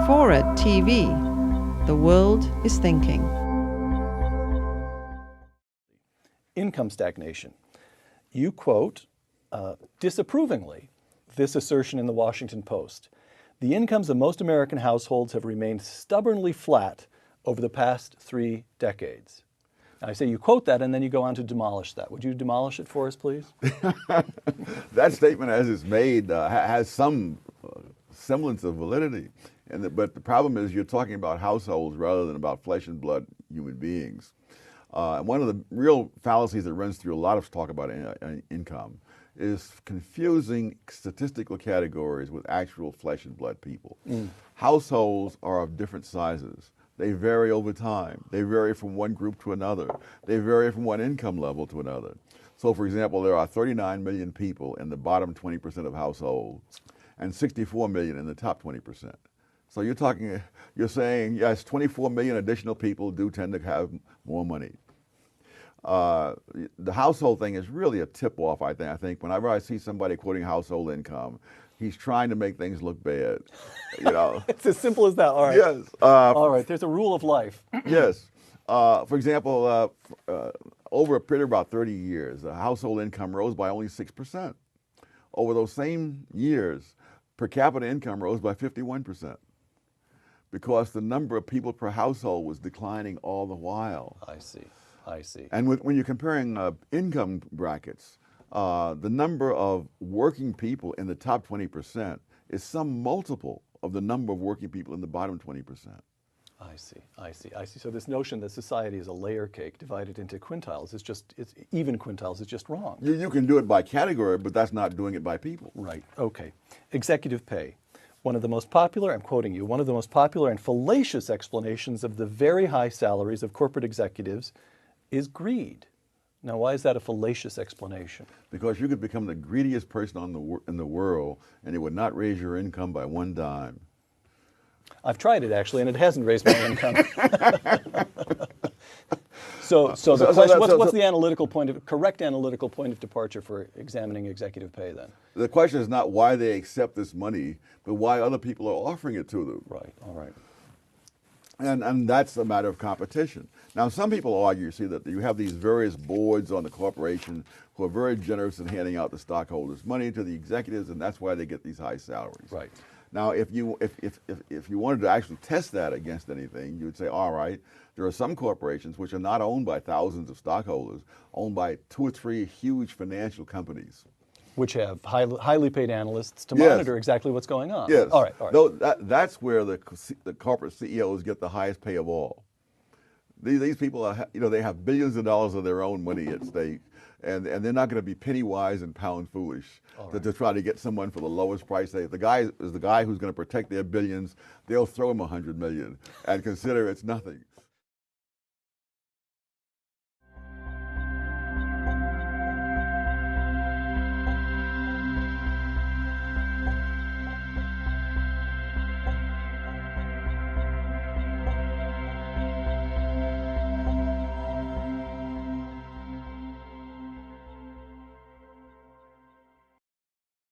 FORA.tv. The world is thinking. Income stagnation. You quote disapprovingly this assertion in the Washington Post. The incomes of most American households have remained stubbornly flat over the past 3 decades. I say you quote that and then you go on to demolish that. Would you demolish it for us, please? That statement, as it's made, has some semblance of validity. But the problem is you're talking about households rather than about flesh and blood human beings. And one of the real fallacies that runs through a lot of talk about income is confusing statistical categories with actual flesh and blood people. Households are of different sizes. They vary over time. They vary from one group to another. They vary from one income level to another. So for example, there are 39 million people in the bottom 20% of households and 64 million in the top 20%. So you're saying, yes, 24 million additional people do tend to have more money. The household thing is really a tip-off, I think. Whenever I see somebody quoting household income, he's trying to make things look bad. You know, It's as simple as that. All right. yes. All right. There's a rule of life. Yes. For example, over a period of about 30 years, the household income rose by only 6%. Over those same years, per capita income rose by 51%. Because the number of people per household was declining all the while. I see. And when you're comparing income brackets, the number of working people in the top 20% is some multiple of the number of working people in the bottom 20%. I see. So this notion that society is a layer cake divided into quintiles is it's even quintiles is just wrong. You can do it by category, but that's not doing it by people. Right. Okay. Executive pay. One of the most popular, I'm quoting you, one of the most popular and fallacious explanations of the very high salaries of corporate executives is greed. Now, why is that a fallacious explanation? Because you could become the greediest person in the world and it would not raise your income by one dime. I've tried it actually, and it hasn't raised my income. So the question, what's the correct analytical point of departure for examining executive pay then? The question is not why they accept this money, but why other people are offering it to them. Right, all right. And that's a matter of competition. Now, some people argue, see, that you have these various boards on the corporation who are very generous in handing out the stockholders' money to the executives, and that's why they get these high salaries. Right. Now, if you wanted to actually test that against anything, you would say, all right, there are some corporations which are not owned by thousands of stockholders, owned by 2 or 3 huge financial companies. Which have highly paid analysts to monitor exactly what's going on. Yes. All right. That's where the corporate CEOs get the highest pay of all. These people they have billions of dollars of their own money at stake, and they're not going to be penny wise and pound foolish to try to get someone for the lowest price. If the guy is the guy who's going to protect their billions, they'll throw him $100 million and consider it's nothing.